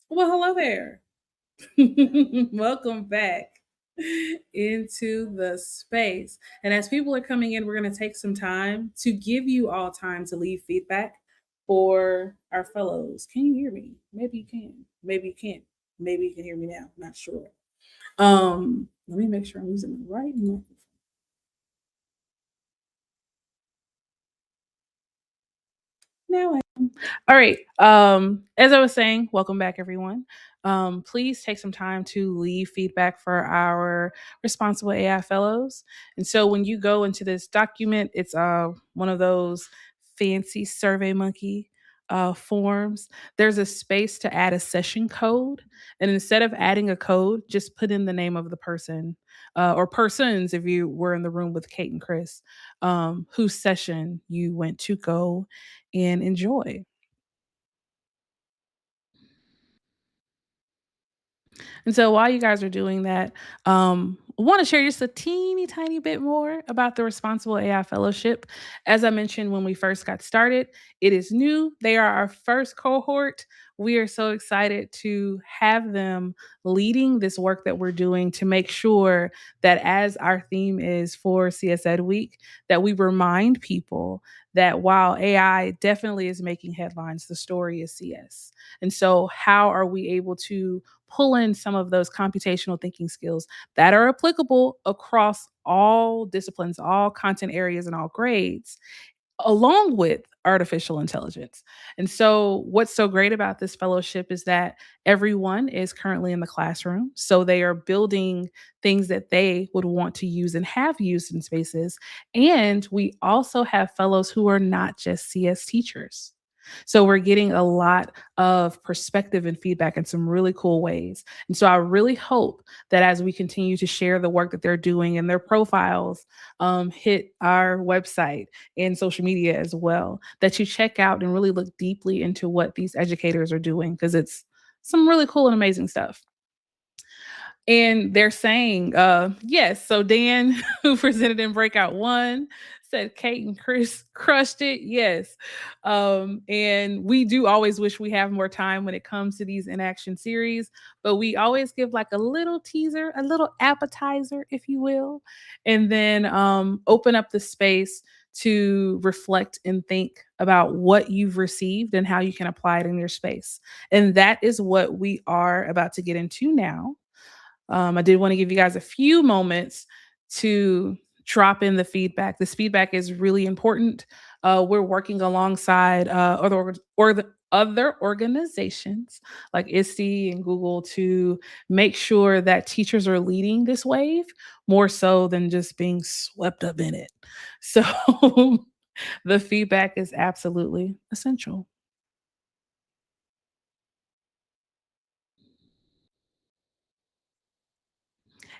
Well, hello there. Welcome back into the space. And as people are coming in, we're going to take some time to give you all time to leave feedback for our fellows. Can you hear me? Maybe you can. Maybe you can't. Maybe you can hear me now. Not sure. Let me make sure I'm using the right microphone. Now all right. As I was saying, welcome back, everyone. Please take some time to leave feedback for our responsible AI fellows. And so when you go into this document, it's one of those fancy survey monkey forms. There's a space to add a session code. And instead of adding a code, just put in the name of the person or persons if you were in the room with Kate and Chris, whose session you went to go and enjoy. And so while you guys are doing that, I want to share just a teeny tiny bit more about the Responsible AI Fellowship. As I mentioned when we first got started, it is new. They are our first cohort. We are so excited to have them leading this work that we're doing to make sure that as our theme is for CS Ed Week, that we remind people that while AI definitely is making headlines, the story is CS. And so how are we able to pull in some of those computational thinking skills that are applicable across all disciplines, all content areas, and all grades, along with artificial intelligence. And so, what's so great about this fellowship is that everyone is currently in the classroom. So, they are building things that they would want to use and have used in spaces. And we also have fellows who are not just CS teachers. So, we're getting a lot of perspective and feedback in some really cool ways. And so, I really hope that as we continue to share the work that they're doing and their profiles, hit our website and social media as well, that you check out and really look deeply into what these educators are doing because it's some really cool and amazing stuff. And they're saying, yes. So Dan, who presented in Breakout One, said Kate and Chris crushed it. Yes. And we do always wish we have more time when it comes to these in action series, but we always give like a little teaser, a little appetizer, if you will, and then open up the space to reflect and think about what you've received and how you can apply it in your space. And that is what we are about to get into now. I did want to give you guys a few moments to drop in the feedback. This feedback is really important. We're working alongside other organizations like ISTE and Google to make sure that teachers are leading this wave more so than just being swept up in it. So the feedback is absolutely essential.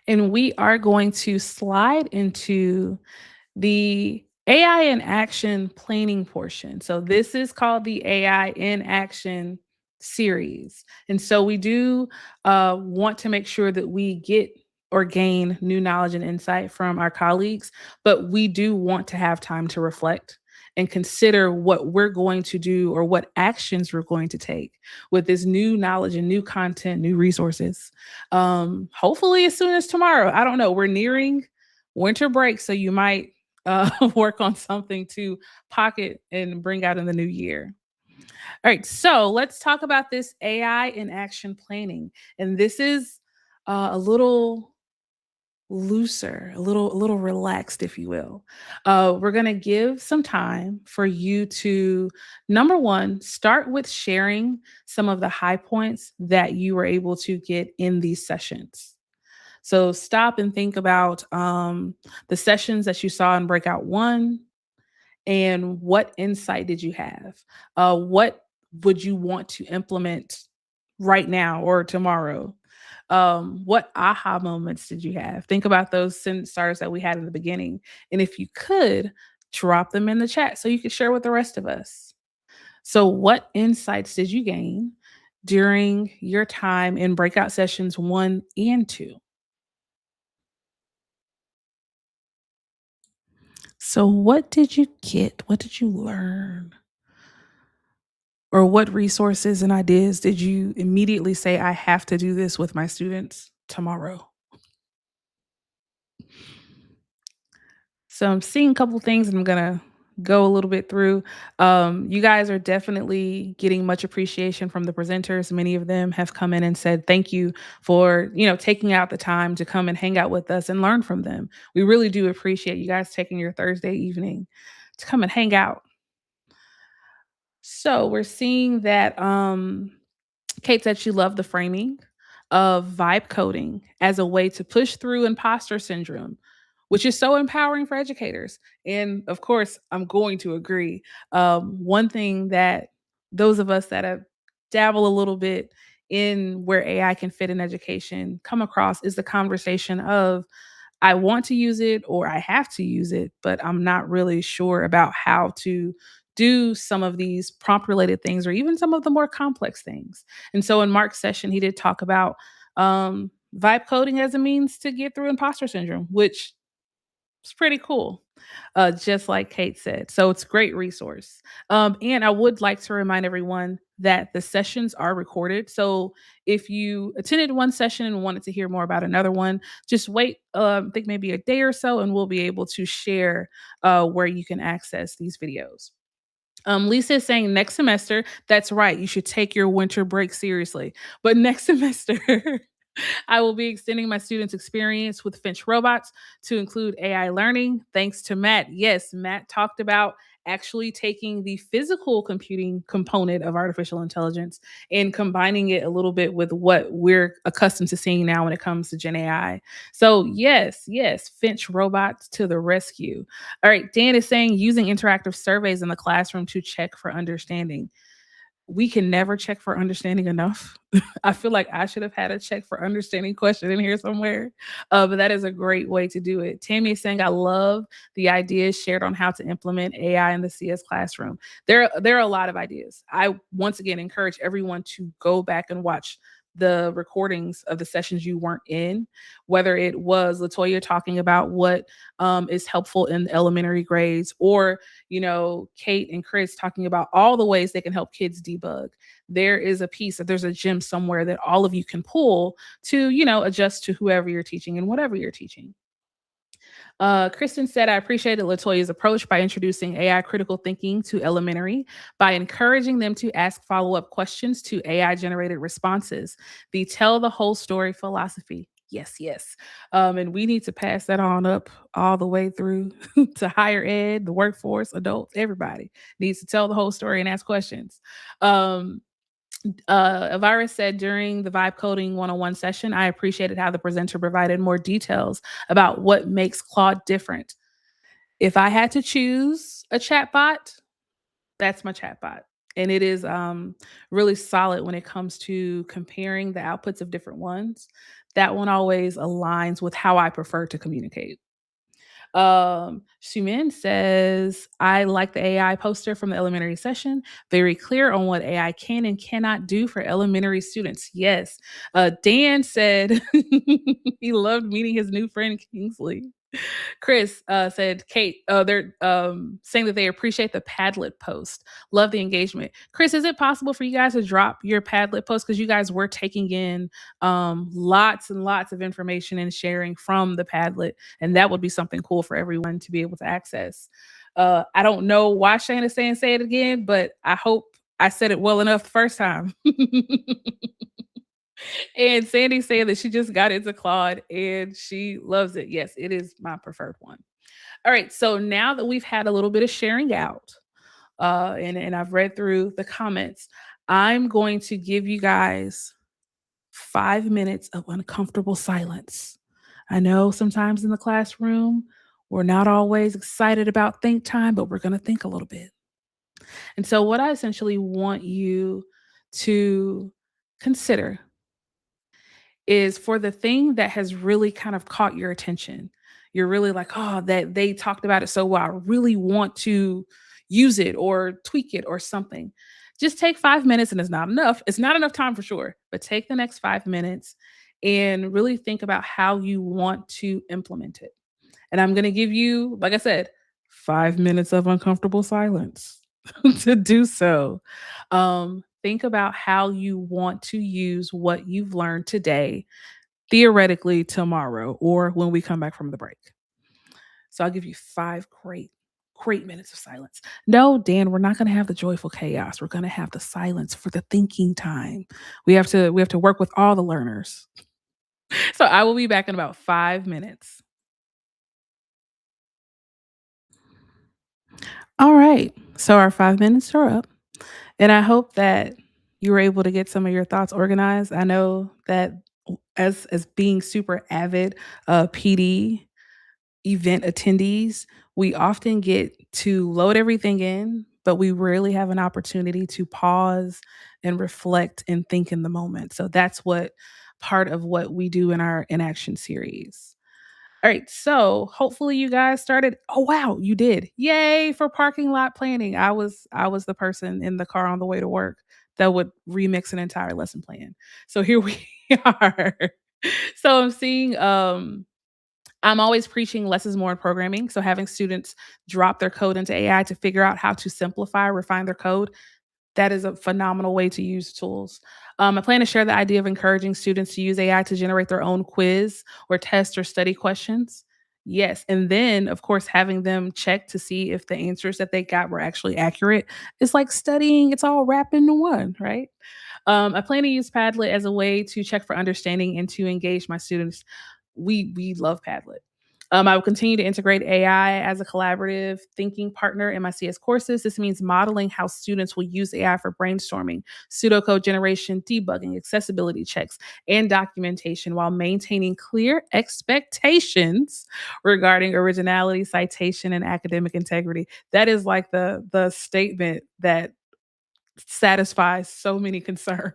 And we are going to slide into the AI in action planning portion. So this is called the AI in action series. And so we do want to make sure that we get or gain new knowledge and insight from our colleagues, but we do want to have time to reflect and consider what we're going to do or what actions we're going to take with this new knowledge and new content, new resources. Hopefully as soon as tomorrow. I don't know. We're nearing winter break, so you might work on something to pocket and bring out in the new year. All right, so let's talk about this AI in action planning, and this is a little looser, a little relaxed, if you will. We're gonna give some time for you to number one, start with sharing some of the high points that you were able to get in these sessions. So stop and think about the sessions that you saw in breakout one and what insight did you have? What would you want to implement right now or tomorrow? What aha moments did you have? Think about those sentence starters that we had in the beginning. And if you could, drop them in the chat so you could share with the rest of us. So, what insights did you gain during your time in breakout sessions one and two? So, what did you get? What did you learn? Or what resources and ideas did you immediately say, I have to do this with my students tomorrow? So I'm seeing a couple things and I'm gonna go a little bit through. You guys are definitely getting much appreciation from the presenters. Many of them have come in and said thank you for taking out the time to come and hang out with us and learn from them. We really do appreciate you guys taking your Thursday evening to come and hang out. So we're seeing that Kate said she loved the framing of vibe coding as a way to push through imposter syndrome, which is so empowering for educators. And of course, I'm going to agree. One thing that those of us that have dabble a little bit in where AI can fit in education come across is the conversation of I want to use it or I have to use it, but I'm not really sure about how to do some of these prompt related things or even some of the more complex things. And so in Mark's session, he did talk about vibe coding as a means to get through imposter syndrome, which it's pretty cool, just like Kate said. So it's a great resource. And I would like to remind everyone that the sessions are recorded. So if you attended one session and wanted to hear more about another one, just wait, I think maybe a day or so, and we'll be able to share where you can access these videos. Lisa is saying next semester, that's right. You should take your winter break seriously. But next semester, I will be extending my students' experience with Finch robots to include AI learning. Thanks to Matt. Yes, Matt talked about actually taking the physical computing component of artificial intelligence and combining it a little bit with what we're accustomed to seeing now when it comes to Gen AI. So, yes, yes, Finch robots to the rescue. All right, Dan is saying using interactive surveys in the classroom to check for understanding. We can never check for understanding enough. I feel like I should have had a check for understanding question in here somewhere. But that is a great way to do it. Tammy is saying, I love the ideas shared on how to implement AI in the CS classroom. There are a lot of ideas. I once again encourage everyone to go back and watch the recordings of the sessions you weren't in, whether it was Latoya talking about what is helpful in elementary grades, or Kate and Chris talking about all the ways they can help kids debug. There is a piece that there's a gem somewhere that all of you can pull to, adjust to whoever you're teaching and whatever you're teaching. Kristen said, I appreciated Latoya's approach by introducing AI critical thinking to elementary by encouraging them to ask follow up questions to AI generated responses. The tell the whole story philosophy. Yes, yes. And we need to pass that on up all the way through to higher ed, the workforce, adults, everybody needs to tell the whole story and ask questions. Um, Elvira said during the vibe coding 101 session, I appreciated how the presenter provided more details about what makes Claude different. If I had to choose a chatbot, that's my chatbot. And it is really solid when it comes to comparing the outputs of different ones. That one always aligns with how I prefer to communicate. Shumin says, I like the AI poster from the elementary session. Very clear on what AI can and cannot do for elementary students. Yes. Dan said he loved meeting his new friend Kingsley. Chris said, Kate, they're saying that they appreciate the Padlet post. Love the engagement. Chris, is it possible for you guys to drop your Padlet post? Because you guys were taking in lots and lots of information and sharing from the Padlet. And that would be something cool for everyone to be able to access. I don't know why Shane is saying say it again, but I hope I said it well enough the first time. And Sandy said that she just got into Claude and she loves it. Yes, it is my preferred one. All right, so now that we've had a little bit of sharing out, and I've read through the comments, I'm going to give you guys 5 minutes of uncomfortable silence. I know sometimes in the classroom, we're not always excited about think time, but we're going to think a little bit. And so, what I essentially want you to consider is for the thing that has really kind of caught your attention. You're really like, oh, that they talked about it so well. I really want to use it or tweak it or something. Just take 5 minutes, and it's not enough. It's not enough time for sure, but take the next 5 minutes and really think about how you want to implement it. And I'm going to give you, like I said, 5 minutes of uncomfortable silence. to do so. Think about how you want to use what you've learned today, theoretically tomorrow, or when we come back from the break. So I'll give you 5 great minutes of silence. No, Dan, we're not gonna have the joyful chaos. We're gonna have the silence for the thinking time. We have to work with all the learners. So I will be back in about 5 minutes. All right. So our 5 minutes are up, and I hope that you were able to get some of your thoughts organized. I know that as being super avid PD event attendees, we often get to load everything in, but we rarely have an opportunity to pause and reflect and think in the moment. So that's what part of what we do in our inaction series. All right, so hopefully you guys started. Oh wow, you did. Yay for parking lot planning. I was the person in the car on the way to work that would remix an entire lesson plan. So here we are. So I'm seeing I'm always preaching less is more in programming. So having students drop their code into AI to figure out how to simplify, refine their code, that is a phenomenal way to use tools. I plan to share the idea of encouraging students to use AI to generate their own quiz or test or study questions. Yes. And then, of course, having them check to see if the answers that they got were actually accurate. It's like studying, it's all wrapped into one, right? I plan to use Padlet as a way to check for understanding and to engage my students. We love Padlet. I will continue to integrate AI as a collaborative thinking partner in my CS courses. This means modeling how students will use AI for brainstorming, pseudocode generation, debugging, accessibility checks, and documentation while maintaining clear expectations regarding originality, citation, and academic integrity. That is like the statement that satisfies so many concerns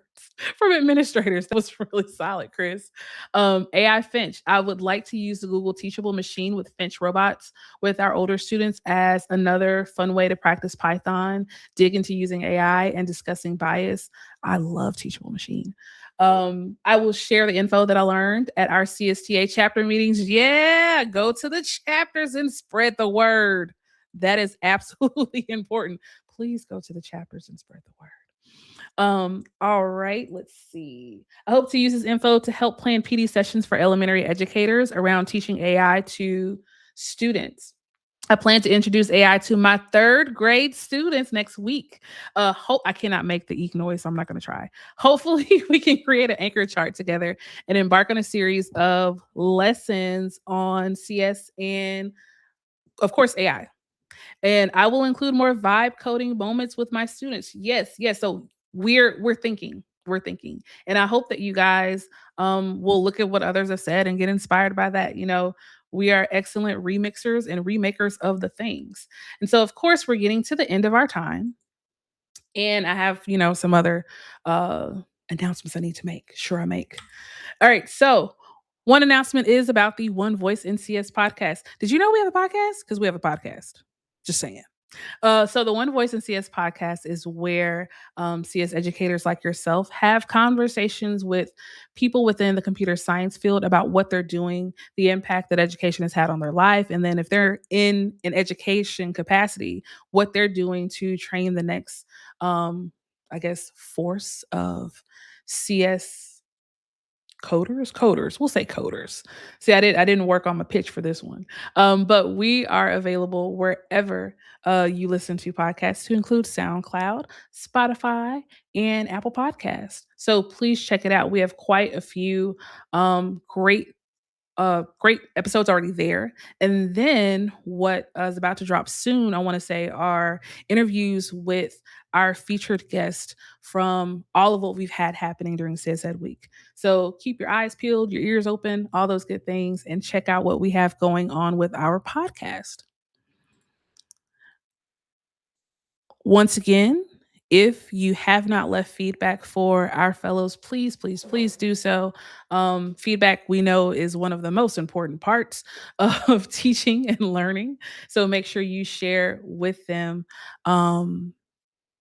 from administrators. That was really solid, Chris. AI Finch. I would like to use the Google Teachable Machine with Finch robots with our older students as another fun way to practice Python, dig into using AI, and discussing bias. I love Teachable Machine. I will share the info that I learned at our CSTA chapter meetings. Yeah, go to the chapters and spread the word. That is absolutely important. Please go to the chapters and spread the word. All right, let's see. I hope to use this info to help plan PD sessions for elementary educators around teaching AI to students. I plan to introduce AI to my third grade students next week. Hope I cannot make the eek noise, so I'm not going to try. Hopefully, we can create an anchor chart together and embark on a series of lessons on CS and, of course, AI. And I will include more vibe coding moments with my students. Yes, yes. So we're thinking, and I hope that you guys will look at what others have said and get inspired by that. We are excellent remixers and remakers of the things. And so, of course, we're getting to the end of our time, and I have some other uh, announcements I need to make. Sure, I make. All right, so. One announcement is about the One Voice NCS podcast. Did you know we have a podcast? Because we have a podcast. Just saying. So the One Voice in CS podcast is where CS educators like yourself have conversations with people within the computer science field about what they're doing, the impact that education has had on their life, and then if they're in an education capacity, what they're doing to train the next, I guess, force of CS coders, we'll say coders. See, I didn't work on my pitch for this one. But we are available wherever you listen to podcasts, to include SoundCloud, Spotify, and Apple Podcasts. So please check it out. We have quite a few great episodes already there. And then what is about to drop soon, I want to say, are interviews with our featured guest from all of what we've had happening during CSED week. So keep your eyes peeled, your ears open, all those good things, and check out what we have going on with our podcast. Once again, if you have not left feedback for our fellows, please, please, please do so. Feedback we know is one of the most important parts of teaching and learning. So make sure you share with them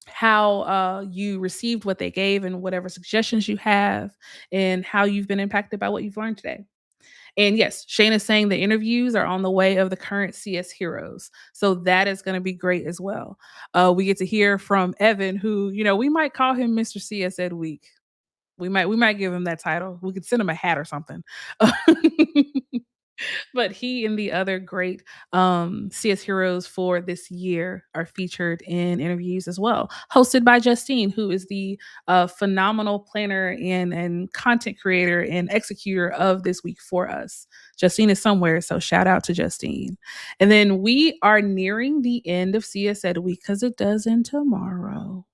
how you received what they gave and whatever suggestions you have, and how you've been impacted by what you've learned today. And yes, Shane is saying the interviews are on the way of the current CS heroes. So that is going to be great as well. We get to hear from Evan, who, we might call him Mr. CS Ed Week. We might give him that title. We could send him a hat or something. But he and the other great CS heroes for this year are featured in interviews as well, hosted by Justine, who is the phenomenal planner and content creator and executor of this week for us. Justine is somewhere, so shout out to Justine. And then we are nearing the end of CS Ed Week because it does end tomorrow.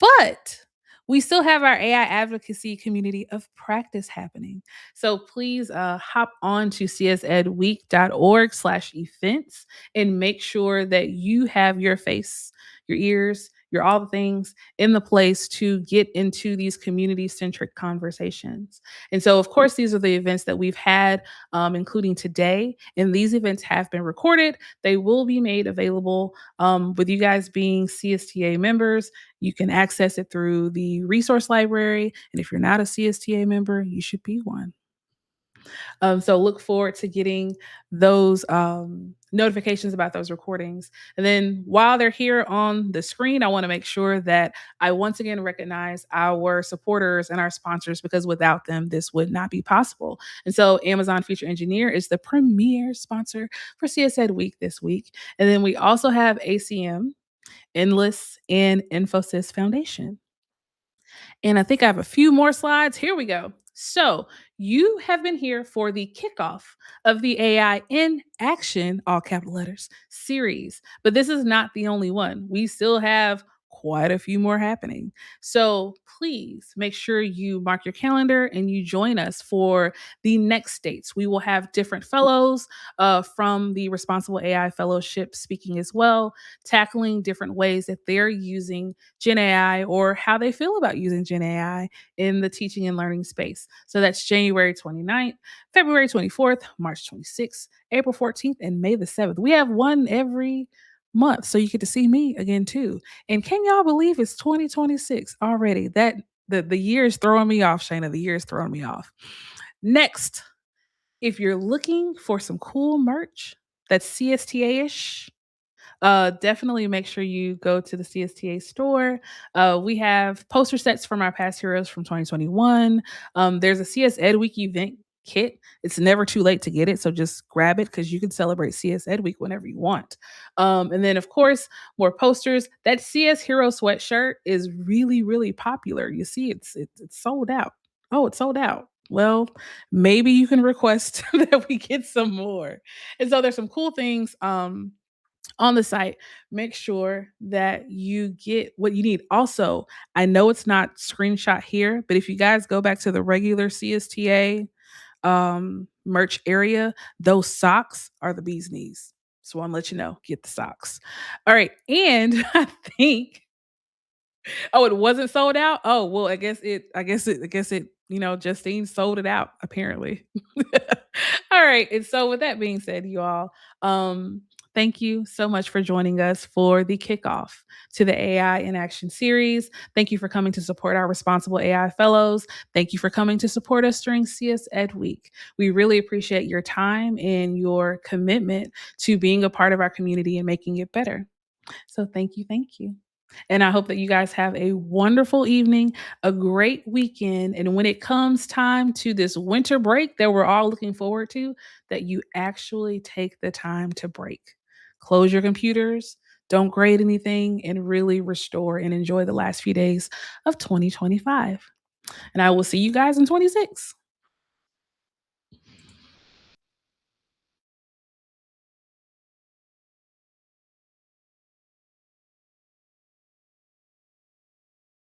But we still have our AI advocacy community of practice happening. So please hop on to csedweek.org/events and make sure that you have your face, your ears, your all the things in the place to get into these community centric conversations. And so, of course, these are the events that we've had, including today. And these events have been recorded. They will be made available with you guys being CSTA members. You can access it through the resource library. And if you're not a CSTA member, you should be one. So look forward to getting those notifications about those recordings. And then while they're here on the screen, I want to make sure that I once again recognize our supporters and our sponsors because without them, this would not be possible. And so Amazon Feature Engineer is the premier sponsor for CSED Week this week. And then we also have ACM, Endless, and Infosys Foundation. And I think I have a few more slides. Here we go. So you have been here for the kickoff of the AI in Action, all capital letters, series. But this is not the only one. We still have quite a few more happening. So please make sure you mark your calendar and you join us for the next dates. We will have different fellows from the Responsible AI Fellowship speaking as well, tackling different ways that they're using Gen AI or how they feel about using Gen AI in the teaching and learning space. So that's January 29th, February 24th, March 26th, April 14th, and May the 7th. We have one every month. So you get to see me again too. And can y'all believe it's 2026 already? That the year is throwing me off, Shayna. The year is throwing me off. Next, if you're looking for some cool merch that's CSTA-ish, definitely make sure you go to the CSTA store. We have poster sets from our past heroes from 2021. There's a CS Ed Week event kit. It's never too late to get it, so just grab it because you can celebrate CS Ed Week whenever you want. And then, of course, more posters. That CS Hero sweatshirt is really, really popular. You see, it's sold out. Oh, it's sold out. Well, maybe you can request that we get some more. And so there's some cool things. On the site, make sure that you get what you need. Also, I know it's not screenshot here, but if you guys go back to the regular CSTA merch area, those socks are the bee's knees. So I'm let you know, get the socks. All right. And I think oh, it wasn't sold out? Oh, well, I guess it, Justine sold it out apparently. All right. And so with that being said, you all, thank you so much for joining us for the kickoff to the AI in Action series. Thank you for coming to support our responsible AI fellows. Thank you for coming to support us during CS Ed Week. We really appreciate your time and your commitment to being a part of our community and making it better. So thank you, thank you. And I hope that you guys have a wonderful evening, a great weekend. And when it comes time to this winter break that we're all looking forward to, that you actually take the time to break. Close your computers, don't grade anything, and really restore and enjoy the last few days of 2025. And I will see you guys in 26.